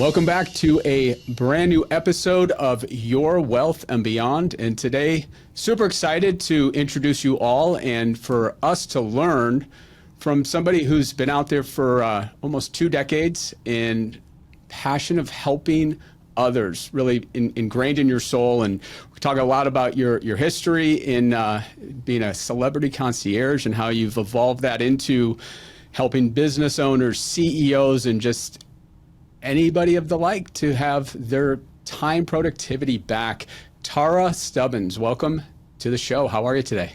Welcome back to a brand new episode of Your Wealth and Beyond. And today, super excited to introduce you all and for us to learn from somebody who's been out there for almost 2 decades in passion of helping others, really ingrained in your soul. And we talk a lot about your history in being a celebrity concierge and how you've evolved that into helping business owners, CEOs, and just anybody of the like to have their time productivity back. Tarra Stubbins, welcome to the show. How are you today?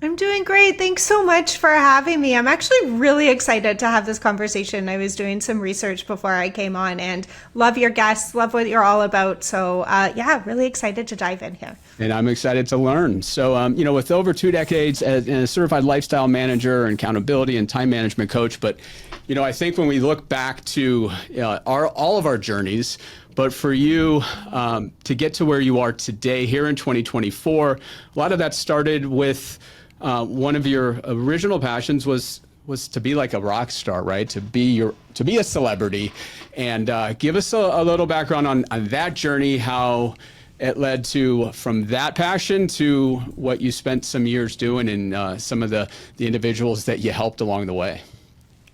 I'm doing great. Thanks so much for having me. I'm actually really excited to have this conversation. I was doing some research before I came on and love your guests, love what you're all about. So yeah, really excited to dive in here. And I'm excited to learn. So, with over 2 decades as a certified lifestyle manager and accountability and time management coach, but, I think when we look back to all of our journeys, but for you to get to where you are today here in 2024, a lot of that started with one of your original passions was to be like a rock star, right? To be a celebrity, and give us a little background on that journey, how it led to from that passion to what you spent some years doing and some of the individuals that you helped along the way.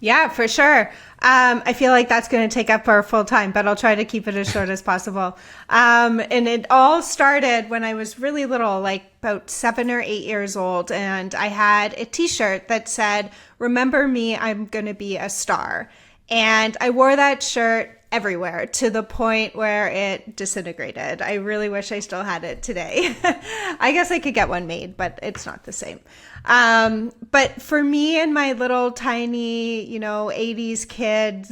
Yeah, for sure. I feel like that's going to take up our full time, but I'll try to keep it as short as possible. And it all started when I was really little, like about 7 or 8 years old. And I had a t-shirt that said, "Remember me, I'm going to be a star." And I wore that shirt everywhere to the point where it disintegrated. I really wish I still had it today. I guess I could get one made, but it's not the same. But for me and my little tiny, 80s kid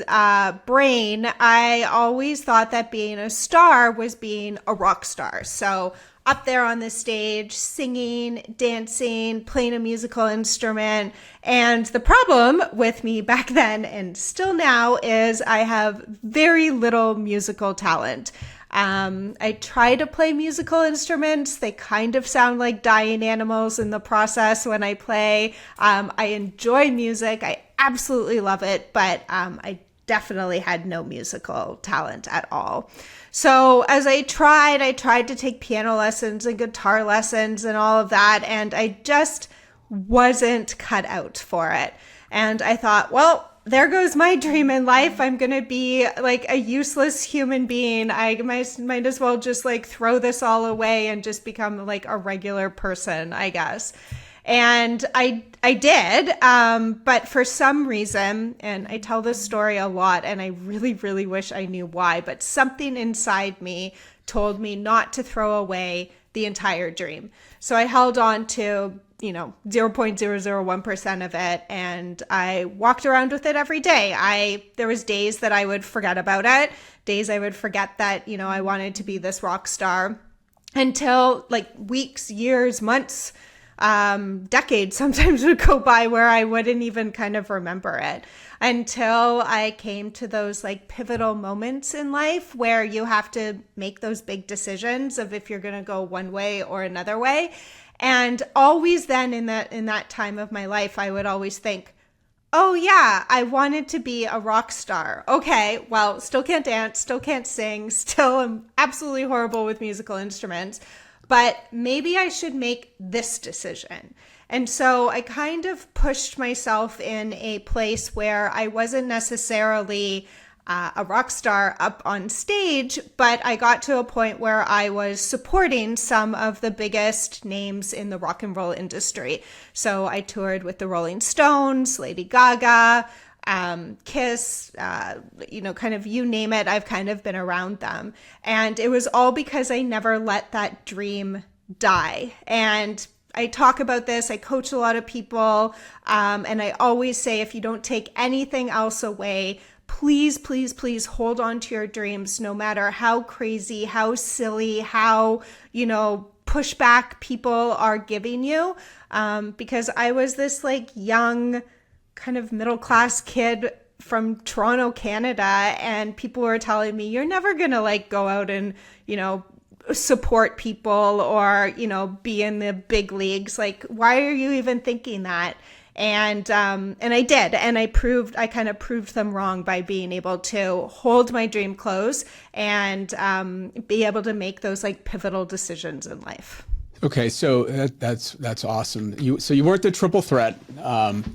brain, I always thought that being a star was being a rock star. So up there on the stage, singing, dancing, playing a musical instrument. And the problem with me back then and still now is I have very little musical talent. I try to play musical instruments. They kind of sound like dying animals in the process when I play. I enjoy music. I absolutely love it, but I definitely had no musical talent at all. So as I tried to take piano lessons and guitar lessons and all of that, and I just wasn't cut out for it. And I thought, well, there goes my dream in life. I'm going to be like a useless human being. I might as well just like throw this all away and just become like a regular person, I guess. And I did, but for some reason, and I tell this story a lot, and I really, really wish I knew why, but something inside me told me not to throw away the entire dream. So I held on to 0.001% of it, and I walked around with it every day. There was days that I would forget about it, days I would forget that, I wanted to be this rock star, until like weeks, years, months, decades sometimes would go by where I wouldn't even kind of remember it, until I came to those like pivotal moments in life where you have to make those big decisions of if you're going to go one way or another way. And always then in that time of my life, I would always think, oh yeah, I wanted to be a rock star. Okay, well, still can't dance, still can't sing, still am absolutely horrible with musical instruments, but maybe I should make this decision. And so I kind of pushed myself in a place where I wasn't necessarily a rock star up on stage, but I got to a point where I was supporting some of the biggest names in the rock and roll industry. So I toured with the Rolling Stones, Lady Gaga, Kiss, kind of you name it, I've kind of been around them. And it was all because I never let that dream die. And I talk about this, I coach a lot of people, and I always say, if you don't take anything else away, please, please, please hold on to your dreams, no matter how crazy, how silly, how, pushback people are giving you. Because I was this like young, kind of middle-class kid from Toronto, Canada, and people were telling me, you're never going to like go out and, support people or, be in the big leagues. Like, why are you even thinking that? And I did, and I kind of proved them wrong by being able to hold my dream close and be able to make those like pivotal decisions in life. Okay, so that's awesome. So you weren't the triple threat.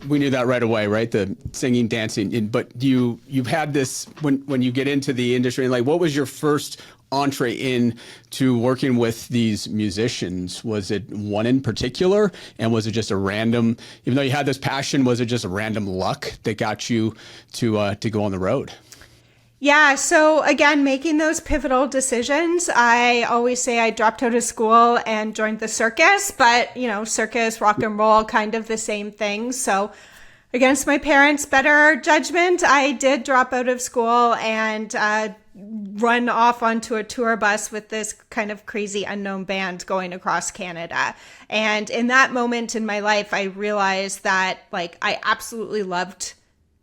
We knew that right away, right? The singing, dancing, but you've had this when you get into the industry. Like, what was your first entree in to working with these musicians? Was it one in particular, and was it just a random? Even though you had this passion, was it just a random luck that got you to go on the road? Yeah. So again, making those pivotal decisions, I always say I dropped out of school and joined the circus, but circus, rock and roll, kind of the same thing. So against my parents' better judgment, I did drop out of school and run off onto a tour bus with this kind of crazy unknown band going across Canada. And in that moment in my life, I realized that I absolutely loved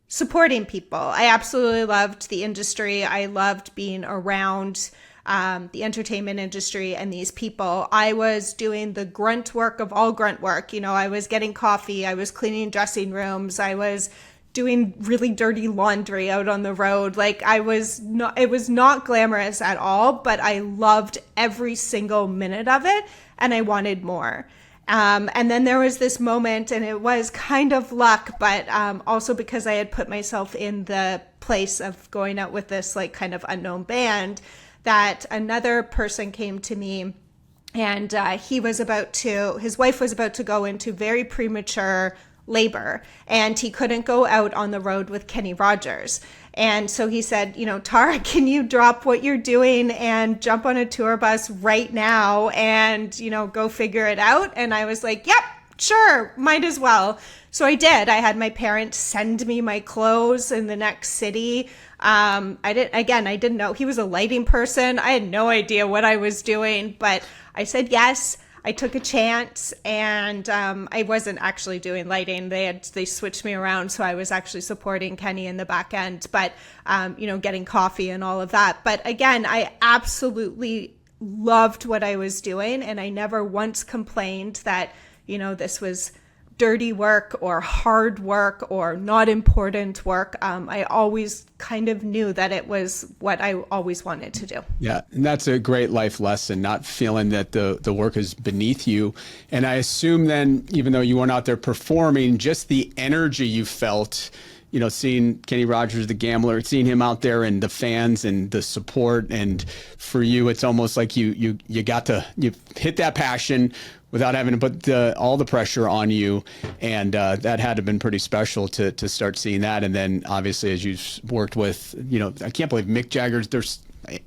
supporting people. I absolutely loved the industry. I loved being around the entertainment industry and these people. I was doing the grunt work of all grunt work. I was getting coffee. I was cleaning dressing rooms. I was doing really dirty laundry out on the road. It was not glamorous at all, but I loved every single minute of it and I wanted more. And then there was this moment, and it was kind of luck, but also because I had put myself in the place of going out with this kind of unknown band, that another person came to me, and his wife was about to go into very premature labor, and he couldn't go out on the road with Kenny Rogers. And so he said, Tarra, can you drop what you're doing and jump on a tour bus right now and, go figure it out? And I was like, yep, sure, might as well. So I did. I had my parents send me my clothes in the next city. I didn't know. He was a lighting person. I had no idea what I was doing, but I said yes. I took a chance, and I wasn't actually doing lighting. They switched me around, so I was actually supporting Kenny in the back end, but getting coffee and all of that. But again, I absolutely loved what I was doing, and I never once complained that this was dirty work or hard work or not important work. I always kind of knew that it was what I always wanted to do. Yeah, and that's a great life lesson, not feeling that the work is beneath you. And I assume then, even though you weren't out there performing, just the energy you felt, seeing Kenny Rogers, the gambler, seeing him out there and the fans and the support. And for you, it's almost like you hit that passion without having to put all the pressure on you. And that had to have been pretty special to start seeing that. And then obviously, as you worked with, I can't believe Mick Jagger's, there's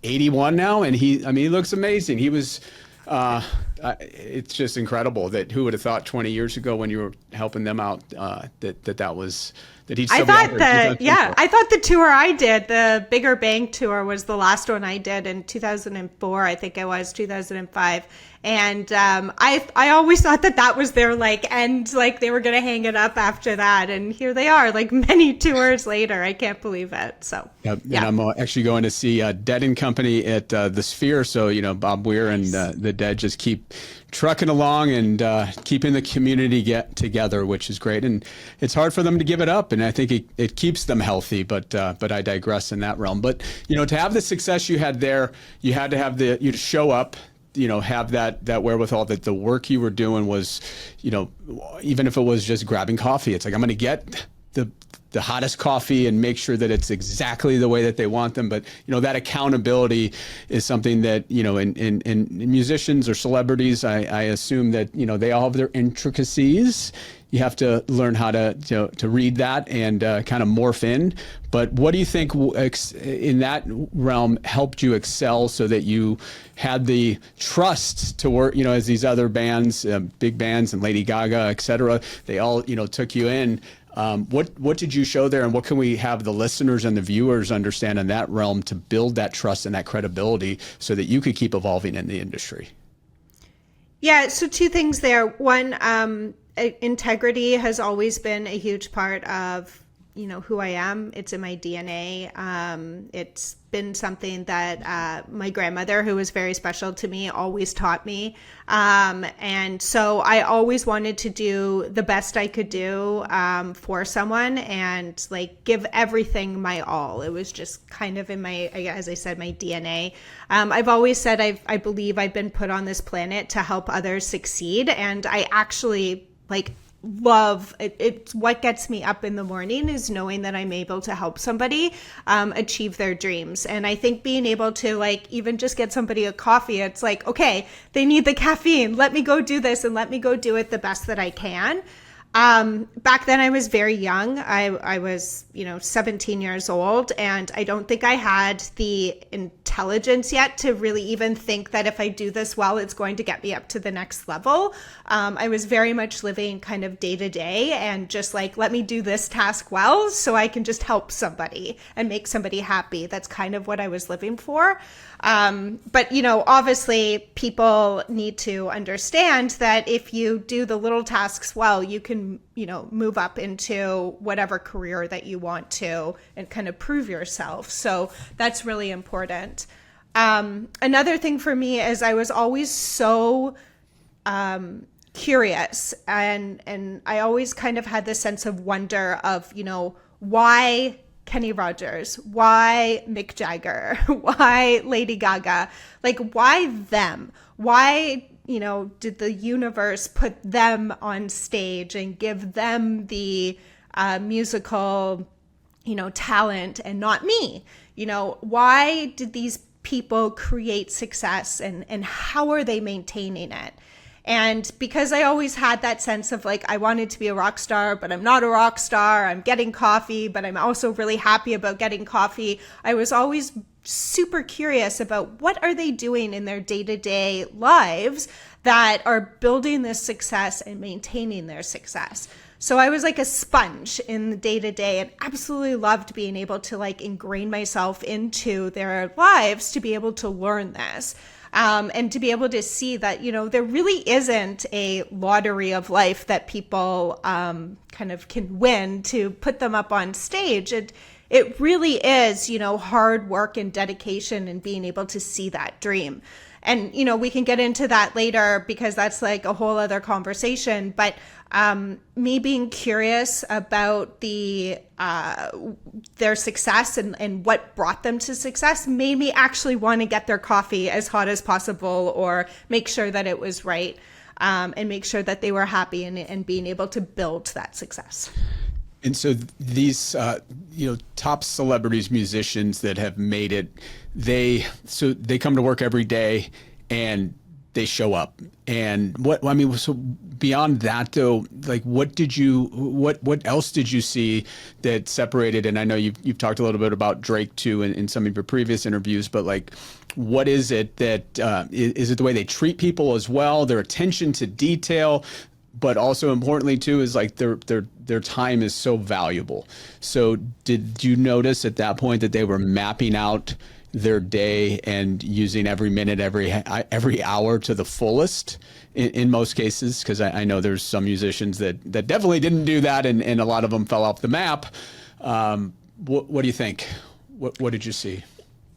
81 now. And he looks amazing. He was, it's just incredible that who would have thought 20 years ago when you were helping them out, that he'd still be out there. I thought the tour I did, the Bigger Bang tour, was the last one I did in 2004. I think it was 2005. And I always thought that was their end, they were going to hang it up after that. And here they are, many tours later. I can't believe it. So, yep. Yeah. And I'm actually going to see Dead and Company at the Sphere. So, Bob Weir and the Dead just keep trucking along and keeping the community together, which is great. And it's hard for them to give it up. And I think it keeps them healthy. But I digress in that realm. But, to have the success you had there, you had to have you to show up, have that wherewithal, that the work you were doing was, even if it was just grabbing coffee, it's I'm going to get the hottest coffee and make sure that it's exactly the way that they want them. But, that accountability is something that, in musicians or celebrities, I assume that, they all have their intricacies. You have to learn how to read that and kind of morph in. But what do you think in that realm helped you excel so that you had the trust to work, as these other bands, big bands and Lady Gaga, et cetera, they all, took you in. What did you show there, and what can we have the listeners and the viewers understand in that realm to build that trust and that credibility so that you could keep evolving in the industry? Yeah, so two things there. One, integrity has always been a huge part of who I am. It's in my DNA. It's been something that my grandmother, who was very special to me, always taught me. And so I always wanted to do the best I could do for someone and like give everything my all. It was just kind of in my, as I said, my DNA. I've always said I believe I've been put on this planet to help others succeed. And I actually love it. It's what gets me up in the morning is knowing that I'm able to help somebody achieve their dreams. And I think being able to like even just get somebody a coffee, it's like, okay, they need the caffeine, let me go do this and let me go do it the best that I can. Back then I was very young. I was, 17 years old, and I don't think I had the intelligence yet to really even think that if I do this well, it's going to get me up to the next level. I was very much living kind of day to day and just like, let me do this task well so I can just help somebody and make somebody happy. That's kind of what I was living for. But, obviously people need to understand that if you do the little tasks well, you can, move up into whatever career that you want to and kind of prove yourself. So that's really important. Another thing for me is I was always so curious, and I always kind of had this sense of wonder of, why Kenny Rogers, why Mick Jagger, why Lady Gaga, like why them? Why, did the universe put them on stage and give them the musical, talent and not me? Why did these people create success and how are they maintaining it? And because I always had that sense of like, I wanted to be a rock star, but I'm not a rock star. I'm getting coffee, but I'm also really happy about getting coffee. I was always super curious about what are they doing in their day-to-day lives that are building this success and maintaining their success. So I was like a sponge in the day-to-day and absolutely loved being able to like ingrain myself into their lives to be able to learn this. And to be able to see that, there really isn't a lottery of life that people kind of can win to put them up on stage. It really is, hard work and dedication and being able to see that dream. And, we can get into that later because that's like a whole other conversation. But me being curious about their success and what brought them to success made me actually want to get their coffee as hot as possible or make sure that it was right and make sure that they were happy and being able to build that success. And so these, top celebrities, musicians that have made it, they come to work every day and they show up. And so beyond that though, like what else did you see that separated? And I know you've talked a little bit about Drake too in some of your previous interviews, but like, what is it that, is it the way they treat people as well, their attention to detail? But also importantly too is like their time is so valuable. So did you notice at that point that they were mapping out their day and using every minute, every hour to the fullest in most cases? Because I know there's some musicians that definitely didn't do that, and a lot of them fell off the map. What do you think? What did you see?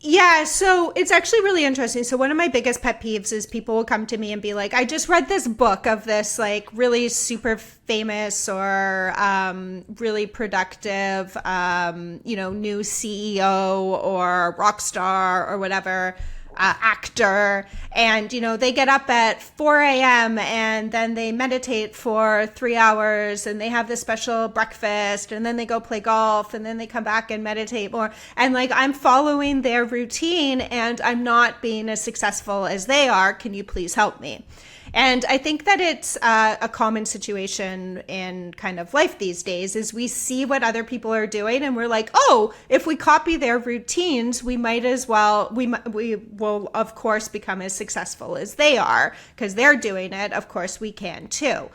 Yeah, so it's actually really interesting. So one of my biggest pet peeves is people will come to me and be like, I just read this book of this like really super famous or really productive, new CEO or rock star or whatever actor. And, they get up at 4 a.m. and then they meditate for 3 hours and they have this special breakfast and then they go play golf and then they come back and meditate more. And like, I'm following their routine and I'm not being as successful as they are. Can you please help me? And I think that it's a common situation in kind of life these days is we see what other people are doing and we're like, oh, if we copy their routines, we might as well, we will of course become as successful as they are because they're doing it. Of course we can too.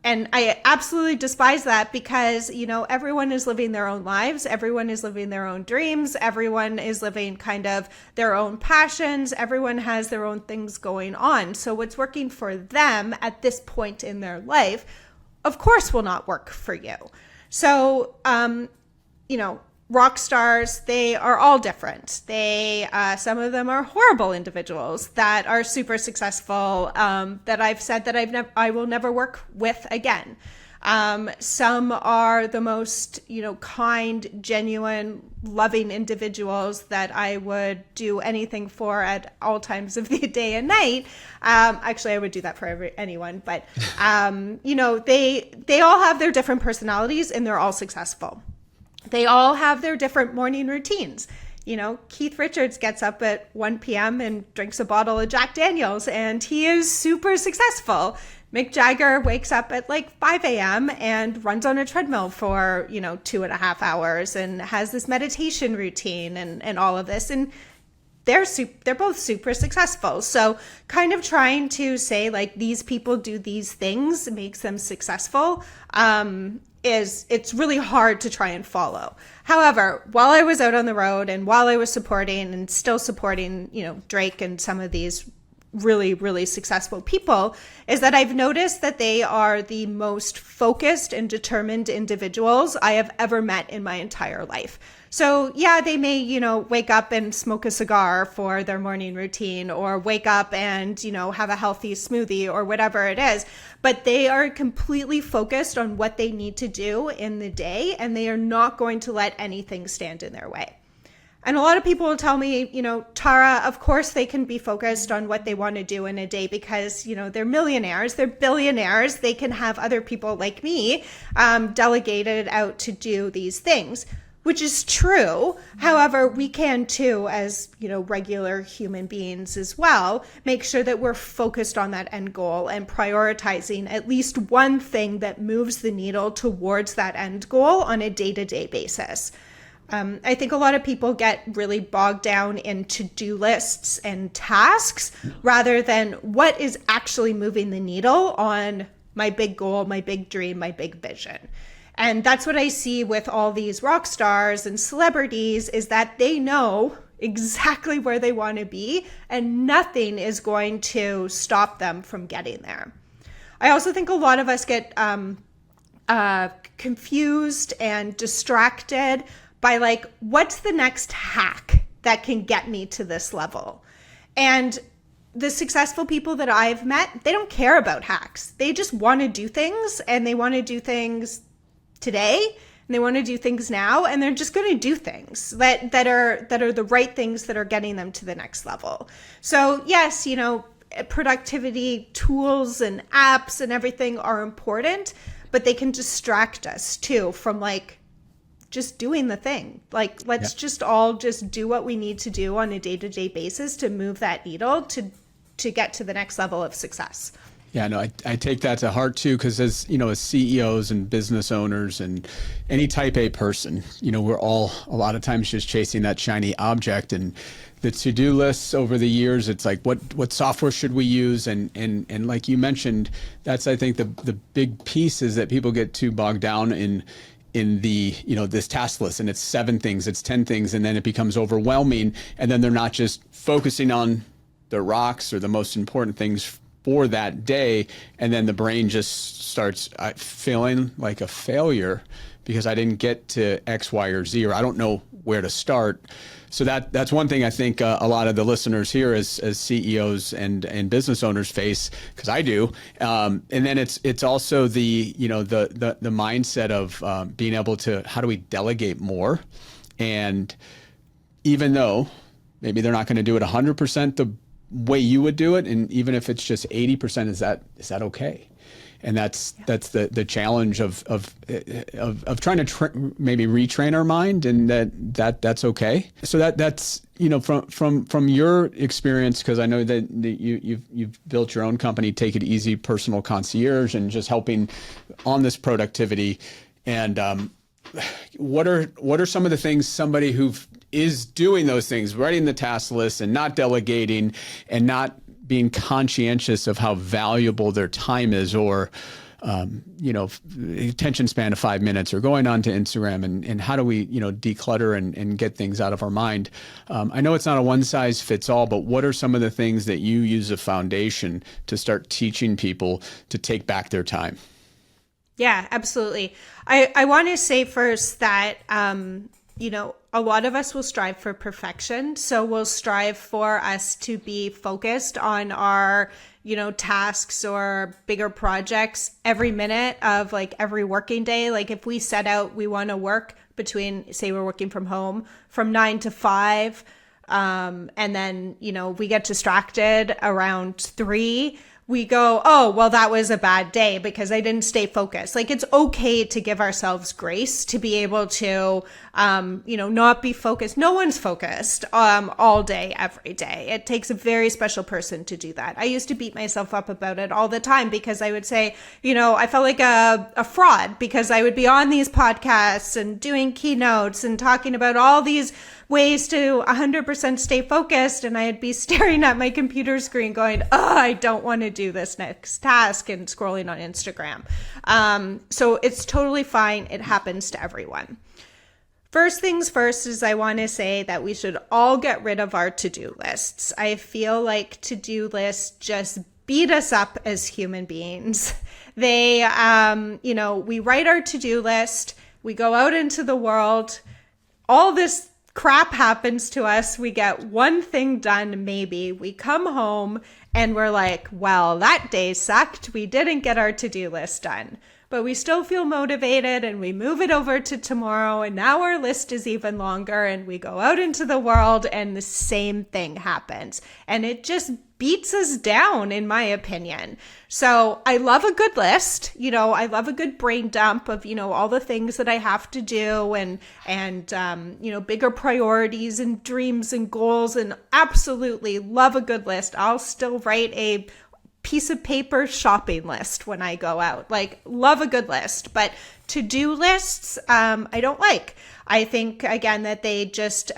And I absolutely despise that because, everyone is living their own lives. Everyone is living their own dreams. Everyone is living kind of their own passions. Everyone has their own things going on. So what's working for them at this point in their life, of course, will not work for you. So, rock stars, they are all different. Some of them are horrible individuals that are super successful, that I've said that I will never work with again. Some are the most, kind, genuine, loving individuals that I would do anything for at all times of the day and night. Actually, I would do that for anyone, but, they all have their different personalities and they're all successful. They all have their different morning routines. Keith Richards gets up at 1 p.m. and drinks a bottle of Jack Daniels, and he is super successful. Mick Jagger wakes up at like 5 a.m. and runs on a treadmill for, 2.5 hours and has this meditation routine and all of this. And they're both super successful. So kind of trying to say like these people do these things makes them successful. It's really hard to try and follow. However, while I was out on the road and while I was supporting and still supporting, Drake and some of these really, really successful people, is that I've noticed that they are the most focused and determined individuals I have ever met in my entire life. So yeah, they may, wake up and smoke a cigar for their morning routine, or wake up and, have a healthy smoothie or whatever it is, but they are completely focused on what they need to do in the day, and they are not going to let anything stand in their way. And a lot of people will tell me, Tarra, of course they can be focused on what they want to do in a day because, they're millionaires, they're billionaires, they can have other people like me delegated out to do these things, which is true. However, we can too, as, regular human beings as well, make sure that we're focused on that end goal and prioritizing at least one thing that moves the needle towards that end goal on a day-to-day basis. I think a lot of people get really bogged down in to-do lists and tasks rather than what is actually moving the needle on my big goal, my big dream, my big vision. And that's what I see with all these rock stars and celebrities, is that they know exactly where they want to be and nothing is going to stop them from getting there. I also think a lot of us get confused and distracted by like, what's the next hack that can get me to this level? And the successful people that I've met, they don't care about hacks. They just want to do things, and they want to do things today, and they want to do things now, and they're just going to do things that are the right things that are getting them to the next level. So yes, productivity tools and apps and everything are important, but they can distract us too from like just doing the thing. Like, let's just all just do what we need to do on a day-to-day basis to move that needle to get to the next level of success. Yeah, no, I take that to heart too, because as CEOs and business owners and any type A person, we're all a lot of times just chasing that shiny object. And the to-do lists over the years, it's like, what software should we use? And like you mentioned, that's, I think, the big piece is that people get too bogged down in the, this task list, and it's 7 things, it's 10 things, and then it becomes overwhelming. And then they're not just focusing on the rocks or the most important things for that day. And then the brain just starts feeling like a failure because I didn't get to X, Y, or Z, or I don't know where to start. So that's one thing I think a lot of the listeners here as CEOs and business owners face, because I do. And then it's also the mindset of being able to, how do we delegate more? And even though maybe they're not going to do it 100% the way you would do it, and even if it's just 80%, is that okay? And that's the challenge of trying to maybe retrain our mind, and that's okay. So that's from your experience, because I know that you've built your own company, Take It Easy, Personal Concierge, and just helping on this productivity. And what are some of the things somebody who is doing those things, writing the task list and not delegating and not being conscientious of how valuable their time is, or attention span of 5 minutes, or going on to Instagram, and how do we declutter and get things out of our mind? I know it's not a one size fits all, but what are some of the things that you use as a foundation to start teaching people to take back their time? Yeah, absolutely. I want to say first that, a lot of us will strive for perfection. So we'll strive for us to be focused on our, tasks or bigger projects every minute of like every working day. Like if we set out, we want to work between, say we're working from home from 9 to 5. And then, we get distracted around 3. We go, oh, well, that was a bad day because I didn't stay focused. Like it's okay to give ourselves grace to be able to, not be focused. No one's focused all day, every day. It takes a very special person to do that. I used to beat myself up about it all the time because I would say, I felt like a fraud because I would be on these podcasts and doing keynotes and talking about all these ways to 100% stay focused, and I'd be staring at my computer screen going, oh, I don't want to do this next task, and scrolling on Instagram. So it's totally fine. It happens to everyone. First things first is I want to say that we should all get rid of our to-do lists. I feel like to-do lists just beat us up as human beings. They, we write our to-do list, we go out into the world, all this crap happens to us. We get one thing done, maybe. We come home and we're like, well, that day sucked. We didn't get our to-do list done. But we still feel motivated and we move it over to tomorrow. And now our list is even longer and we go out into the world and the same thing happens. And it just beats us down, in my opinion. So I love a good list. I love a good brain dump of, all the things that I have to do and bigger priorities and dreams and goals, and absolutely love a good list. I'll still write a piece of paper shopping list when I go out. Like, love a good list, but to-do lists, I don't like. I think, again, that they just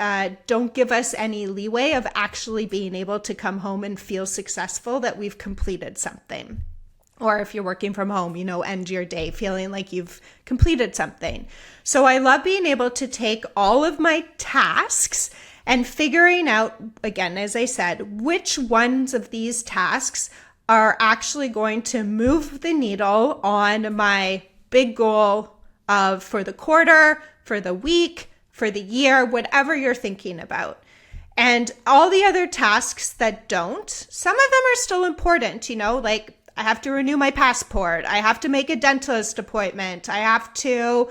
don't give us any leeway of actually being able to come home and feel successful that we've completed something. Or if you're working from home, end your day feeling like you've completed something. So I love being able to take all of my tasks and figuring out, again, as I said, which ones of these tasks are actually going to move the needle on my big goal of for the quarter, for the week, for the year, whatever you're thinking about. And all the other tasks that don't, some of them are still important, like I have to renew my passport. I have to make a dentist appointment. I have to,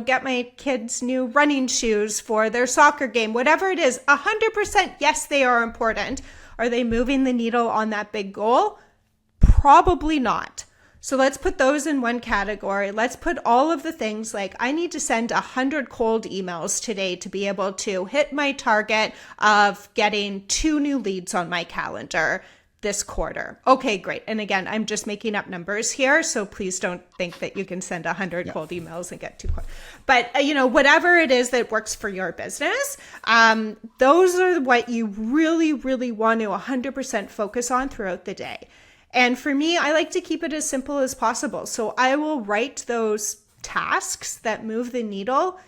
get my kids new running shoes for their soccer game, whatever it is. 100%, yes, they are important. Are they moving the needle on that big goal? Probably not. So let's put those in one category. Let's put all of the things like I need to send 100 cold emails today to be able to hit my target of getting 2 new leads on my calendar this quarter. Okay, great. And again, I'm just making up numbers here, so please don't think that you can send 100 cold emails and get 2 cold. But, whatever it is that works for your business, those are what you really, really want to 100% focus on throughout the day. And for me, I like to keep it as simple as possible. So I will write those tasks that move the needle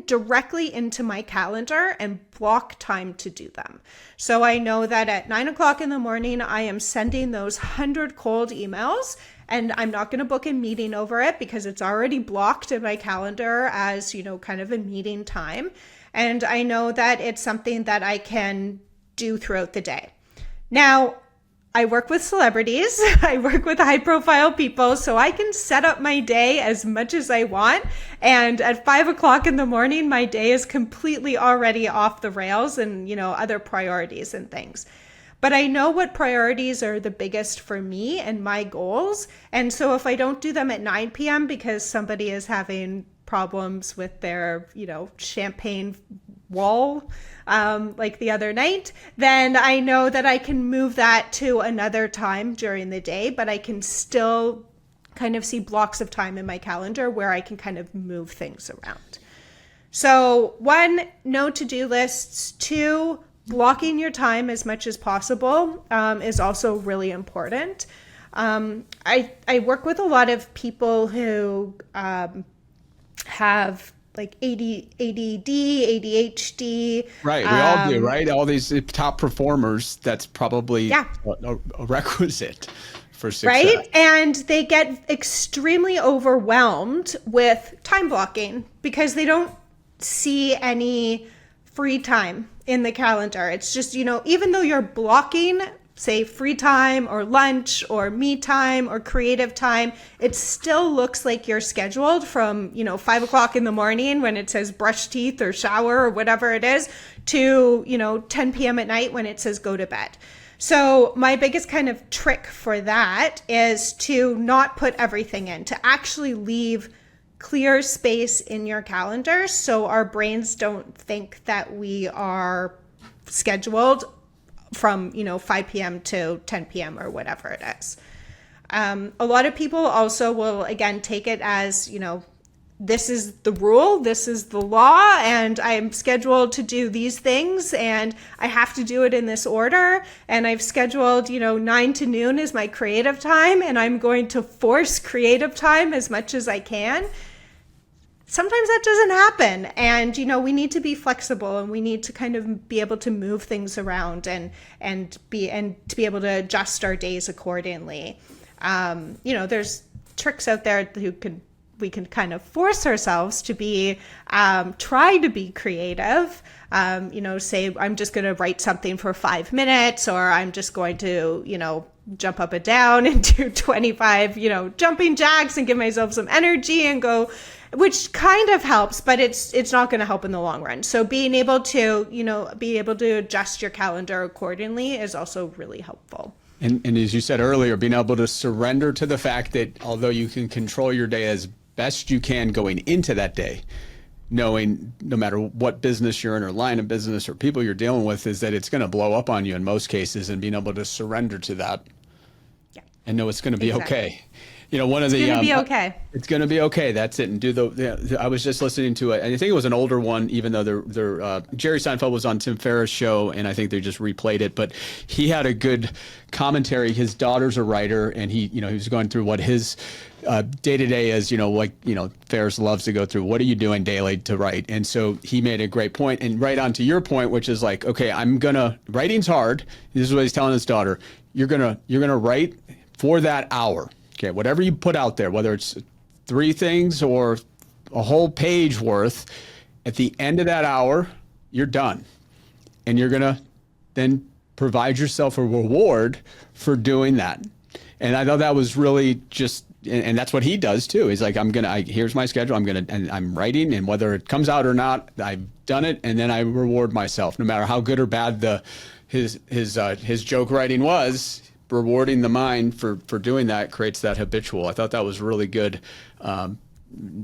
directly into my calendar and block time to do them. So I know that at 9:00 in the morning, I am sending those 100 cold emails, and I'm not going to book a meeting over it because it's already blocked in my calendar as, kind of a meeting time. And I know that it's something that I can do throughout the day. Now, I work with celebrities, I work with high profile people, so I can set up my day as much as I want. And at 5:00 in the morning, my day is completely already off the rails and, other priorities and things. But I know what priorities are the biggest for me and my goals. And so if I don't do them at 9 p.m. because somebody is having problems with their, champagne wall, like the other night, then I know that I can move that to another time during the day, but I can still kind of see blocks of time in my calendar where I can kind of move things around. So 1, no to-do lists. 2, blocking your time as much as possible is also really important. I work with a lot of people who have like ADD, ADHD. Right, we all do, right? All these top performers, that's probably a requisite for success. Right? And they get extremely overwhelmed with time blocking because they don't see any free time in the calendar. It's just, even though you're blocking, say, free time or lunch or me time or creative time, it still looks like you're scheduled from, 5 o'clock in the morning when it says brush teeth or shower or whatever it is to, 10 p.m. at night when it says go to bed. So my biggest kind of trick for that is to not put everything in, to actually leave clear space in your calendar so our brains don't think that we are scheduled from 5 p.m. to 10 p.m. or whatever it is. A lot of people also will, again, take it as, this is the rule, this is the law, and I'm scheduled to do these things, and I have to do it in this order, and I've scheduled, 9 to noon is my creative time, and I'm going to force creative time as much as I can. Sometimes that doesn't happen, and we need to be flexible, and we need to kind of be able to move things around and to be able to adjust our days accordingly. There's tricks out there we can kind of force ourselves to be try to be creative. Say I'm just going to write something for 5 minutes, or I'm just going to jump up and down and do 25 jumping jacks and give myself some energy and go, which kind of helps, but it's not going to help in the long run. So being able to adjust your calendar accordingly is also really helpful. And as you said earlier, being able to surrender to the fact that although you can control your day as best you can going into that day, knowing no matter what business you're in or line of business or people you're dealing with, is that it's going to blow up on you in most cases, and being able to surrender to that and know it's going to be okay. One of the it's going to be okay. It's going to be okay. That's it. And I was just listening to it, and I think it was an older one, even though Jerry Seinfeld was on Tim Ferriss' show, and I think they just replayed it. But he had a good commentary. His daughter's a writer, and he was going through what his day-to-day is, Ferriss loves to go through, what are you doing daily to write? And so he made a great point, and right on to your point, which is like, okay, writing's hard. This is what he's telling his daughter. You're gonna write for that hour. Okay, whatever you put out there, whether it's 3 things or a whole page worth, at the end of that hour, you're done. And you're gonna then provide yourself a reward for doing that. And I thought that was really just, and that's what he does too. He's like, here's my schedule. And I'm writing, and whether it comes out or not, I've done it, and then I reward myself, no matter how good or bad his joke writing was. Rewarding the mind for doing that creates that habitual. I thought that was really good,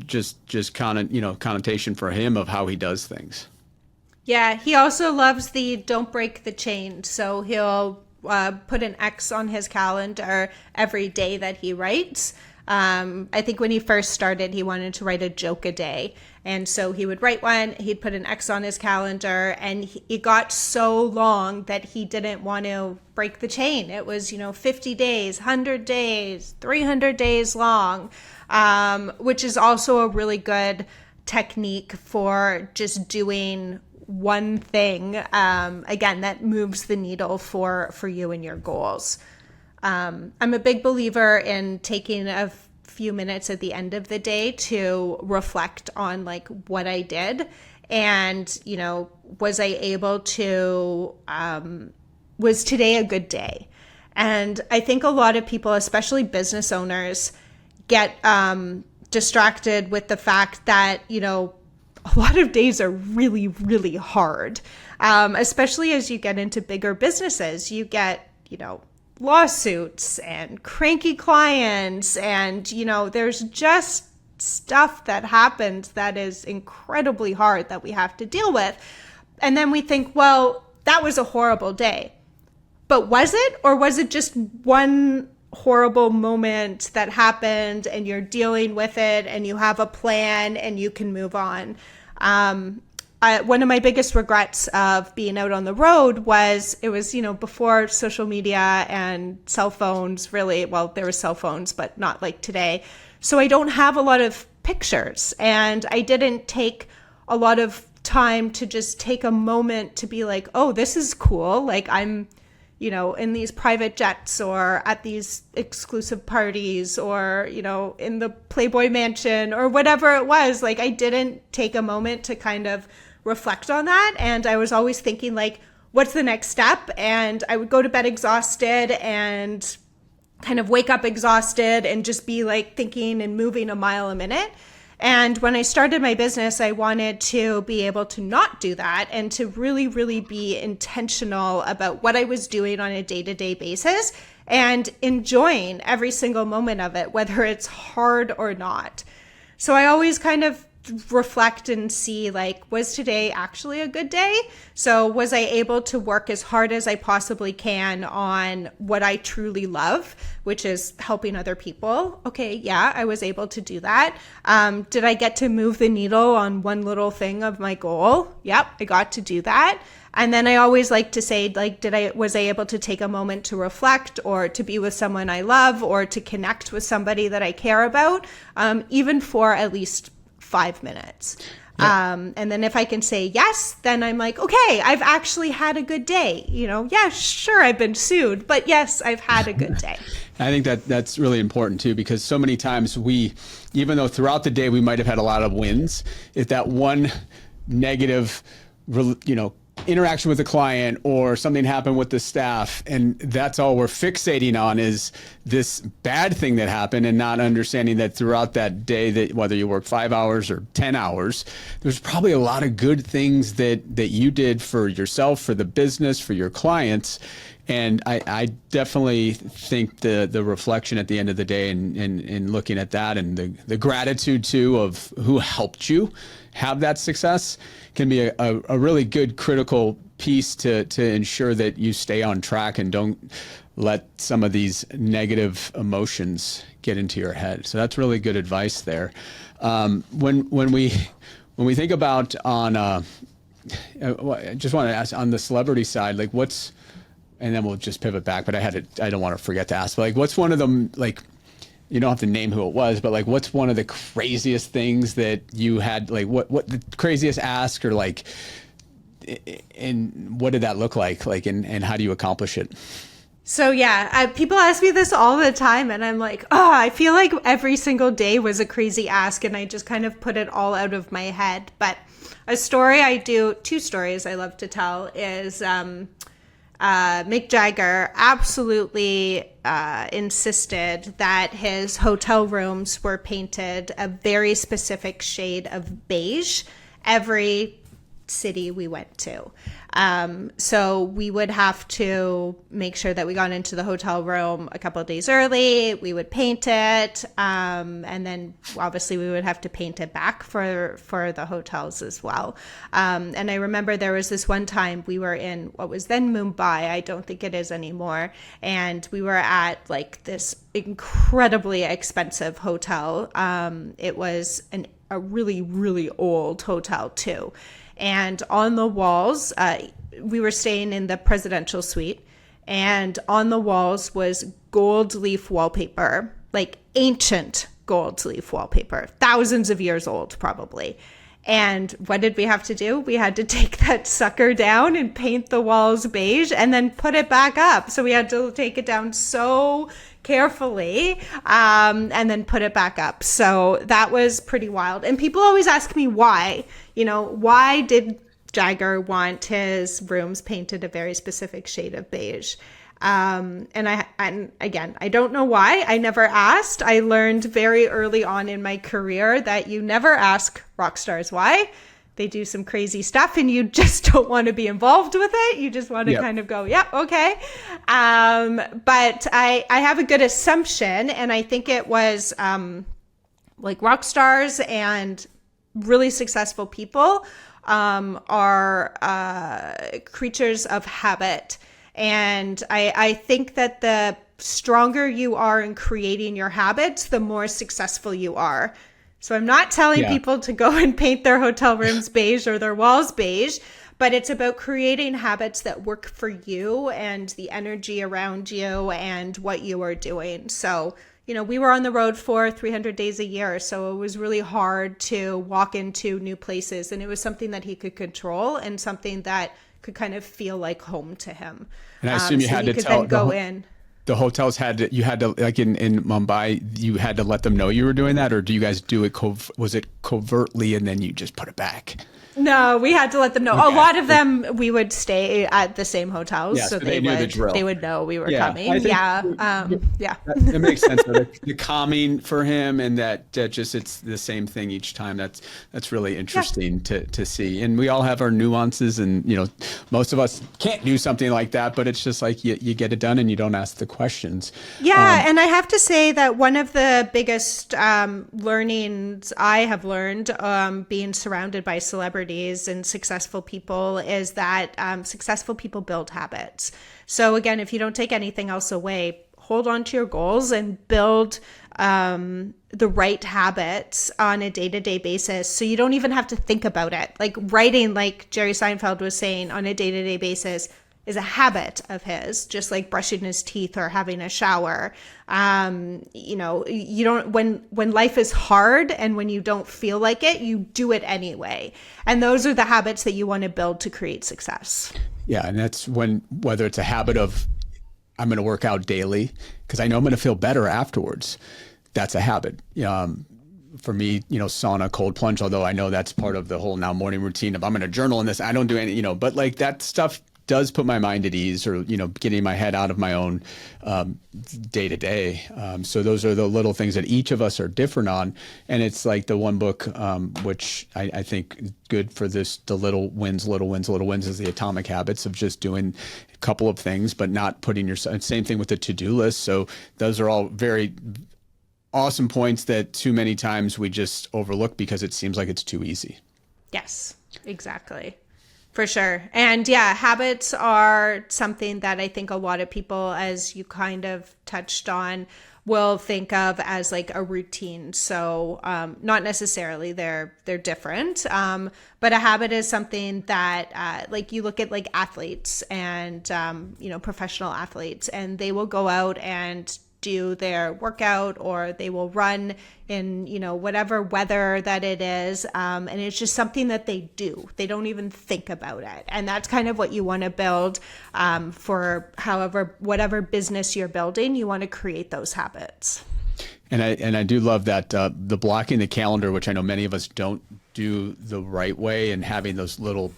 just connotation for him of how he does things. Yeah, he also loves the don't break the chain. So he'll put an X on his calendar every day that he writes. I think when he first started, he wanted to write a joke a day. And so he would write one, he'd put an X on his calendar, and it got so long that he didn't want to break the chain. It was, 50 days, 100 days, 300 days long, which is also a really good technique for just doing one thing, again, that moves the needle for you and your goals. I'm a big believer in taking a few minutes at the end of the day to reflect on like what I did, and was I able to was today a good day? And I think a lot of people, especially business owners, get distracted with the fact that a lot of days are really, really hard, especially as you get into bigger businesses. You get lawsuits and cranky clients, and there's just stuff that happens that is incredibly hard that we have to deal with. And then we think, well, that was a horrible day. But was it? Or was it just one horrible moment that happened and you're dealing with it and you have a plan and you can move on? One of my biggest regrets of being out on the road was, it was, before social media and cell phones, really. Well, there were cell phones, but not like today. So I don't have a lot of pictures, and I didn't take a lot of time to just take a moment to be like, oh, this is cool. Like I'm in these private jets or at these exclusive parties or, in the Playboy mansion or whatever it was. Like, I didn't take a moment to kind of reflect on that. And I was always thinking, like, what's the next step? And I would go to bed exhausted and kind of wake up exhausted and just be like thinking and moving a mile a minute. And when I started my business, I wanted to be able to not do that and to really, really be intentional about what I was doing on a day-to-day basis and enjoying every single moment of it, whether it's hard or not. So I always kind of reflect and see, like, was today actually a good day? So was I able to work as hard as I possibly can on what I truly love, which is helping other people? Okay, yeah, I was able to do that. Did I get to move the needle on one little thing of my goal? Yep, I got to do that. And then I always like to say, like, was I able to take a moment to reflect or to be with someone I love or to connect with somebody that I care about, even for at least 5 minutes. Yeah. And then if I can say yes, then I'm like, okay, I've actually had a good day. Yeah, sure, I've been sued, but yes, I've had a good day. I think that's really important too, because so many times even though throughout the day we might have had a lot of wins, if that one negative, interaction with the client or something happened with the staff, and that's all we're fixating on is this bad thing that happened, and not understanding that throughout that day, that whether you work 5 hours or 10 hours, there's probably a lot of good things that you did for yourself, for the business, for your clients. And I definitely think the reflection at the end of the day and looking at that and the gratitude too of who helped you have that success can be a really good critical piece to ensure that you stay on track and don't let some of these negative emotions get into your head. So that's really good advice there. When we think about I just want to ask on the celebrity side, like and then we'll just pivot back, but I don't want to forget to ask, but like, what's one of them, like, you don't have to name who it was, but like, what's one of the craziest things that you had, like what the craziest ask, or like, and what did that look like, and how do you accomplish it? So yeah, people ask me this all the time, and I'm like, oh, I feel like every single day was a crazy ask, and I just kind of put it all out of my head. But two stories I love to tell is, Mick Jagger absolutely insisted that his hotel rooms were painted a very specific shade of beige every city we went to. So we would have to make sure that we got into the hotel room a couple of days early. We would paint it. And then obviously we would have to paint it back for the hotels as well. And I remember there was this one time we were in what was then Mumbai. I don't think it is anymore. And we were at like this incredibly expensive hotel. It was a really, really old hotel too. And on the walls, we were staying in the presidential suite, and on the walls was gold leaf wallpaper, like ancient gold leaf wallpaper, thousands of years old probably. And what did we have to do? We had to take that sucker down and paint the walls beige and then put it back up. So we had to take it down so carefully and then put it back up. So that was pretty wild. And people always ask me why. Why did Jagger want his rooms painted a very specific shade of beige? And again, I don't know why. I never asked. I learned very early on in my career that you never ask rock stars why. They do some crazy stuff and you just don't want to be involved with it. You just want to kind of go, yeah, okay. But I have a good assumption, and I think it was like rock stars and really successful people are creatures of habit. And I think that the stronger you are in creating your habits, the more successful you are. So I'm not telling people to go and paint their hotel rooms beige or their walls beige, but it's about creating habits that work for you and the energy around you and what you are doing. So, we were on the road for 300 days a year, so it was really hard to walk into new places, and it was something that he could control and something that could kind of feel like home to him. And I assume you so had you to could tell then go in. the hotels you had to, like in Mumbai, you had to let them know you were doing that, or do you guys do it, was it covertly and then you just put it back? No, we had to let them know. Okay. A lot of them, we would stay at the same hotels, Yeah, so so they knew the drill. they would know we were Yeah, coming. I think Yeah. That makes sense. The calming for him, and that just it's the same thing each time. That's really interesting to see. And we all have our nuances, and most of us can't do something like that. But it's just like you get it done, and you don't ask the questions. Yeah, and I have to say that one of the biggest learnings I have learned being surrounded by celebrities and successful people is that successful people build habits. So again, if you don't take anything else away, hold on to your goals and build the right habits on a day-to-day basis, so you don't even have to think about it. Like writing, like Jerry Seinfeld was saying, on a day-to-day basis is a habit of his, just like brushing his teeth or having a shower. You don't, when life is hard and when you don't feel like it, you do it anyway. And those are the habits that you want to build to create success. Yeah. And that's whether it's a habit of, I'm going to work out daily because I know I'm going to feel better afterwards. That's a habit. For me, sauna, cold plunge, although I know that's part of the whole now morning routine of I'm going to journal in this. I don't do any, but like that stuff does put my mind at ease, or getting my head out of my own day to day. So those are the little things that each of us are different on, and it's like the one book which I think is good for this: the little wins is the Atomic Habits of just doing a couple of things, but not putting yourself. Same thing with the to-do list. So those are all very awesome points that too many times we just overlook because it seems like it's too easy. Yes, exactly. For sure. And yeah, habits are something that I think a lot of people, as you kind of touched on, will think of as like a routine. So not necessarily, they're different. But a habit is something that like you look at like athletes and, professional athletes, and they will go out and do their workout, or they will run in, whatever weather that it is. And it's just something that they do. They don't even think about it. And that's kind of what you want to build for whatever business you're building. You want to create those habits. And I do love that the blocking the calendar, which I know many of us don't do the right way, and having those little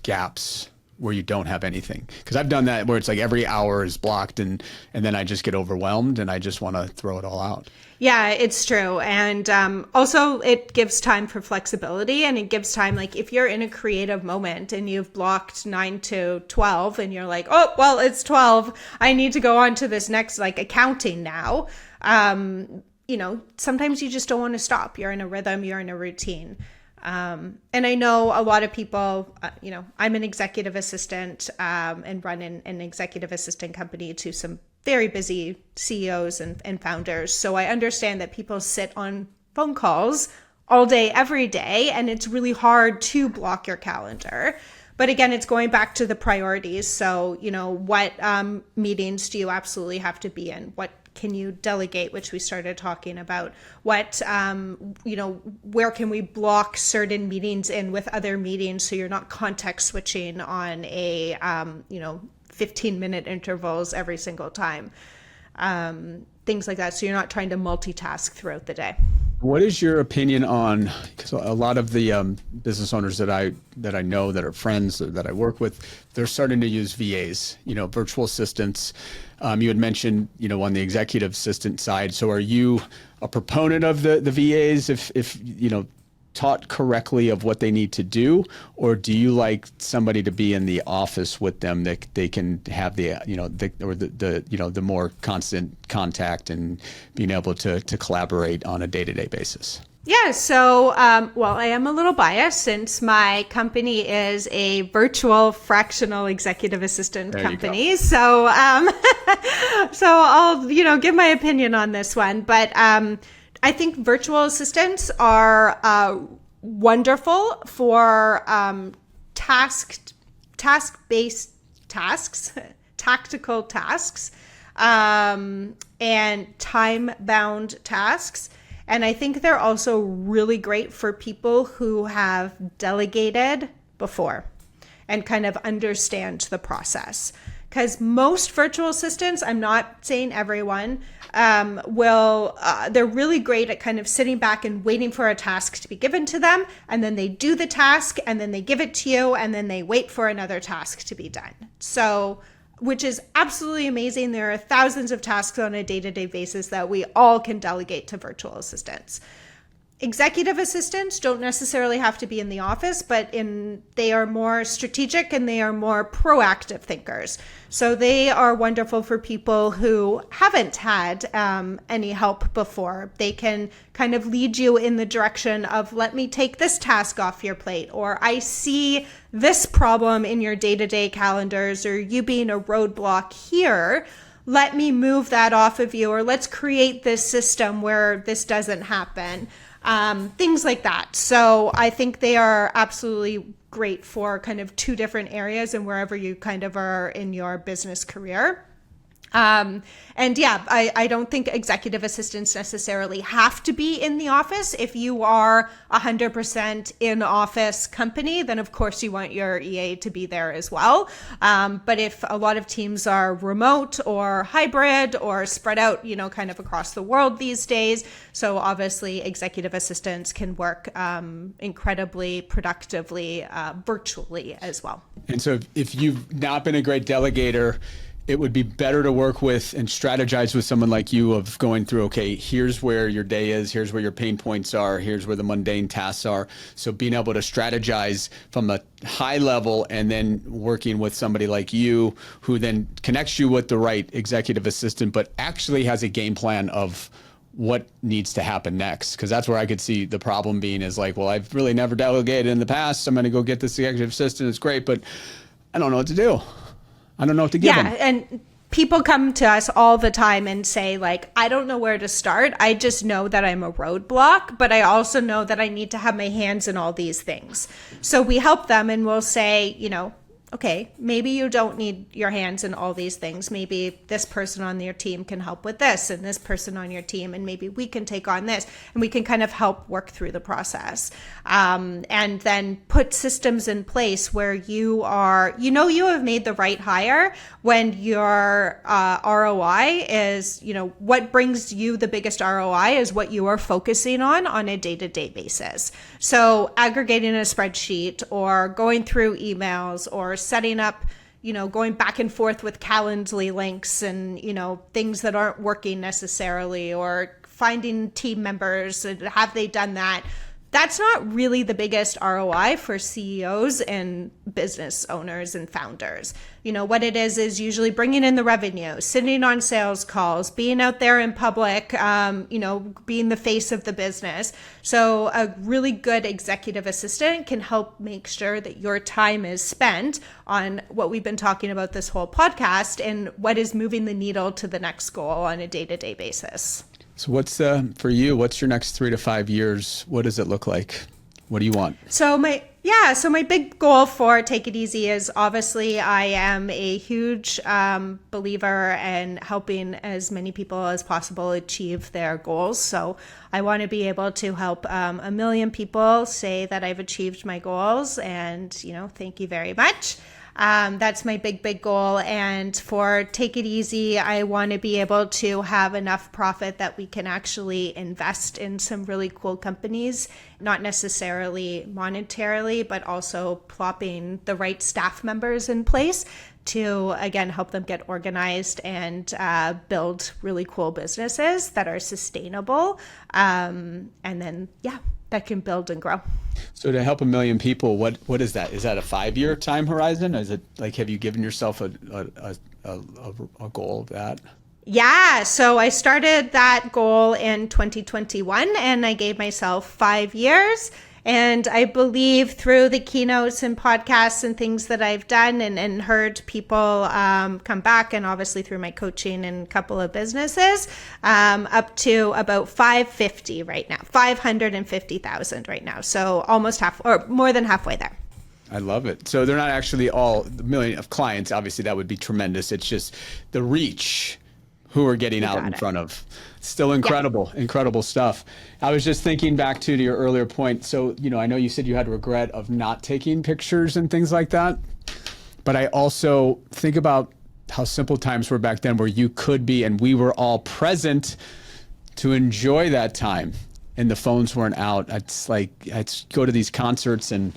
gaps where you don't have anything. Because I've done that where it's like every hour is blocked, and then I just get overwhelmed and I just want to throw it all out. Yeah, it's true. And also it gives time for flexibility, and it gives time, like if you're in a creative moment and you've blocked 9 to 12 and you're like, oh, well, it's 12. I need to go on to this next, like accounting now. Sometimes you just don't want to stop. You're in a rhythm, you're in a routine. And I know a lot of people, I'm an executive assistant and run an executive assistant company to some very busy CEOs and founders. So I understand that people sit on phone calls all day, every day, and it's really hard to block your calendar. But again, it's going back to the priorities. So, what meetings do you absolutely have to be in? What can you delegate, which we started talking about? What, where can we block certain meetings in with other meetings so you're not context switching on a, 15-minute intervals every single time? Things like that. So you're not trying to multitask throughout the day. What is your opinion on, because a lot of the business owners that I know that are friends or that I work with, they're starting to use VAs, virtual assistants. You had mentioned, on the executive assistant side. So are you a proponent of the VAs if taught correctly of what they need to do, or do you like somebody to be in the office with them that they can have the more constant contact and being able to collaborate on a day-to-day basis? Yeah, so, I am a little biased since my company is a virtual fractional executive assistant company. So, so I'll, give my opinion on this one. But I think virtual assistants are wonderful for task-based tasks, tactical tasks, and time-bound tasks. And I think they're also really great for people who have delegated before. and kind of understand the process. Because most virtual assistants, I'm not saying everyone, they're really great at kind of sitting back and waiting for a task to be given to them. And then they do the task and then they give it to you and then they wait for another task to be done. So, which is absolutely amazing. There are thousands of tasks on a day-to-day basis that we all can delegate to virtual assistants. Executive assistants don't necessarily have to be in the office, but they are more strategic and they are more proactive thinkers. So they are wonderful for people who haven't had any help before. They can kind of lead you in the direction of, let me take this task off your plate, or I see this problem in your day-to-day calendars, or you being a roadblock here. Let me move that off of you, or let's create this system where this doesn't happen. Things like that. So I think they are absolutely great for kind of two different areas and wherever you kind of are in your business career. I don't think executive assistants necessarily have to be in the office. If you are 100% in office company, then of course you want your EA to be there as well. But if a lot of teams are remote or hybrid or spread out, kind of across the world these days, so obviously executive assistants can work incredibly productively virtually as well. And so if you've not been a great delegator, it would be better to work with and strategize with someone like you of going through, okay, here's where your day is, here's where your pain points are, here's where the mundane tasks are. So being able to strategize from a high level and then working with somebody like you who then connects you with the right executive assistant, but actually has a game plan of what needs to happen next. Because that's where I could see the problem being is like, well, I've really never delegated in the past. I'm going to go get this executive assistant. It's great, but I don't know what to do. I don't know what to give them. And people come to us all the time and say, like, I don't know where to start. I just know that I'm a roadblock, but I also know that I need to have my hands in all these things. So we help them and we'll say, okay, maybe you don't need your hands in all these things. Maybe this person on your team can help with this and this person on your team, and maybe we can take on this, and we can kind of help work through the process. And then put systems in place where you have made the right hire when your ROI is, what brings you the biggest ROI is what you are focusing on a day-to-day basis. So aggregating a spreadsheet or going through emails or setting up, going back and forth with Calendly links and, things that aren't working necessarily, or finding team members. Have they done that? That's not really the biggest ROI for CEOs and business owners and founders. What it is usually bringing in the revenue, sitting on sales calls, being out there in public, being the face of the business. So a really good executive assistant can help make sure that your time is spent on what we've been talking about this whole podcast and what is moving the needle to the next goal on a day-to-day basis. So what's for you, what's your next 3 to 5 years? What does it look like? What do you want? So my big goal for Take It Easy is, obviously I am a huge believer in helping as many people as possible achieve their goals. So I want to be able to help 1 million people say that I've achieved my goals, and thank you very much. That's my big goal. And for Take It Easy, I want to be able to have enough profit that we can actually invest in some really cool companies, not necessarily monetarily, but also plopping the right staff members in place to, again, help them get organized and build really cool businesses that are sustainable. And then, that can build and grow. So to help 1 million people, what is that? Is that a 5-year time horizon? Is it like, have you given yourself a goal of that? Yeah. So I started that goal in 2021 and I gave myself 5 years. And I believe through the keynotes and podcasts and things that I've done and heard people come back, and obviously through my coaching and a couple of businesses, up to about 550 right now, 550,000 right now. So almost half, or more than halfway there. I love it. So they're not actually all the million of clients. Obviously that would be tremendous. It's just the reach who are getting out in front of. Still incredible, incredible stuff. I was just thinking back to your earlier point. So, I know you said you had regret of not taking pictures and things like that. But I also think about how simple times were back then where you could be, and we were all present to enjoy that time. And the phones weren't out. It's like, I'd go to these concerts and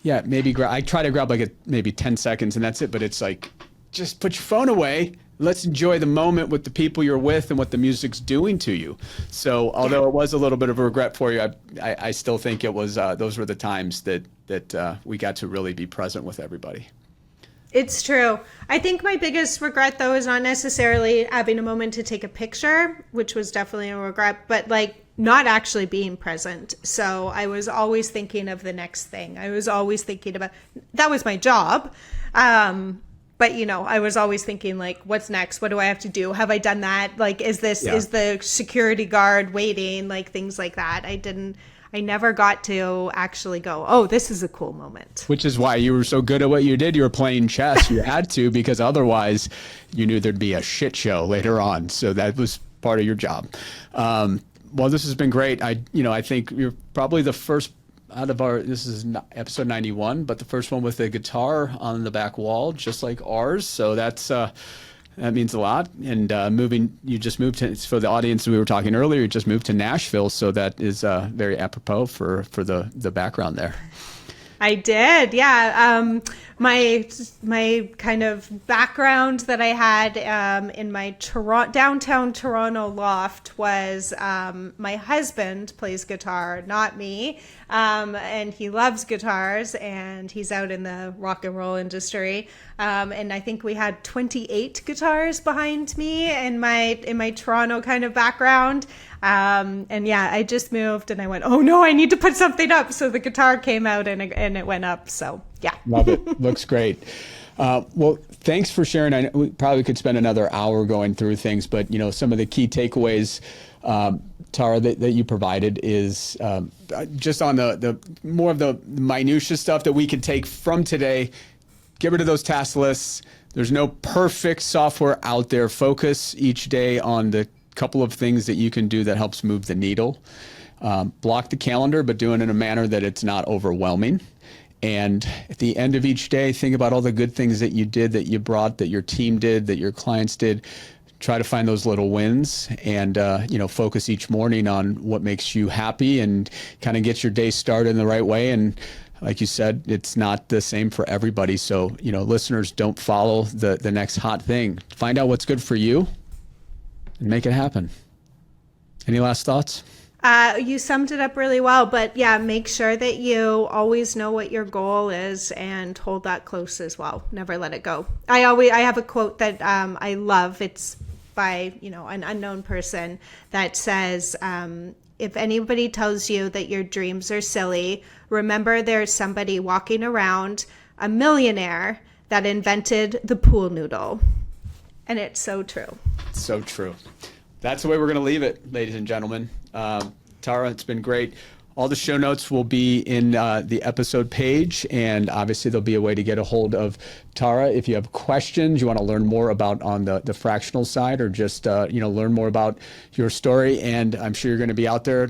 yeah, maybe I try to grab like maybe 10 seconds and that's it. But it's like, just put your phone away. Let's enjoy the moment with the people you're with and what the music's doing to you. So although it was a little bit of a regret for you, I still think it was, those were the times that we got to really be present with everybody. It's true. I think my biggest regret, though, is not necessarily having a moment to take a picture, which was definitely a regret, but like not actually being present. So I was always thinking of the next thing. I was always thinking about, that was my job. But, you know, I was always thinking like, what's next? What do I have to do? Have I done that? Like, is the security guard waiting? Like things like that. I never got to actually go, oh, this is a cool moment. Which is why you were so good at what you did. You were playing chess. You had to, because otherwise you knew there'd be a shit show later on. So that was part of your job. Well, this has been great. I think you're probably the first out of this is episode 91, but the first one with a guitar on the back wall, just like ours. So that means a lot. And you just moved to, for the audience we were talking earlier, you just moved to Nashville. So that is very apropos for the background there. I did. Yeah. My kind of background that I had in my downtown Toronto loft was my husband plays guitar, not me. And he loves guitars and he's out in the rock and roll industry. And I think we had 28 guitars behind me in my Toronto kind of background. And yeah, I just moved and I went, oh no, I need to put something up. So the guitar came out and it went up. So yeah. Love it. Looks great. Well, thanks for sharing. I know we probably could spend another hour going through things, but you know, some of the key takeaways, Tarra, that you provided is just on the more of the minutia stuff that we could take from today. Get rid of those task lists. There's no perfect software out there. Focus each day on the couple of things that you can do that helps move the needle. Block the calendar, but do it in a manner that it's not overwhelming. And at the end of each day, think about all the good things that you did, that you brought, that your team did, that your clients did. Try to find those little wins and, focus each morning on what makes you happy and kind of get your day started in the right way. And like you said, it's not the same for everybody. So, listeners, don't follow the next hot thing. Find out what's good for you and make it happen. Any last thoughts? You summed it up really well, but yeah, make sure that you always know what your goal is and hold that close as well. Never let it go. I have a quote that I love. It's by, an unknown person that says, if anybody tells you that your dreams are silly, remember there's somebody walking around, a millionaire, that invented the pool noodle. And it's so true. So true. That's the way we're going to leave it, ladies and gentlemen. Tarra, it's been great. All the show notes will be in the episode page, and obviously there'll be a way to get a hold of Tarra if you have questions, you want to learn more about on the fractional side, or just learn more about your story. And I'm sure you're going to be out there.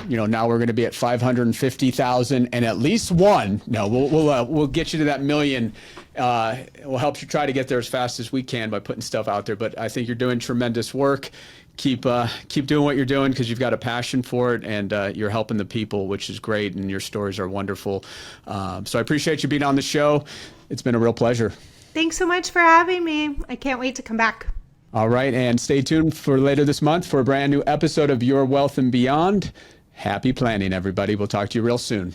Now we're going to be at 550,000 and at least one. No, we'll get you to that million. We'll help you try to get there as fast as we can by putting stuff out there. But I think you're doing tremendous work. Keep doing what you're doing, because you've got a passion for it, and you're helping the people, which is great, and your stories are wonderful. So I appreciate you being on the show. It's been a real pleasure. Thanks so much for having me. I can't wait to come back. All right, and stay tuned for later this month for a brand new episode of Your Wealth and Beyond. Happy planning, everybody. We'll talk to you real soon.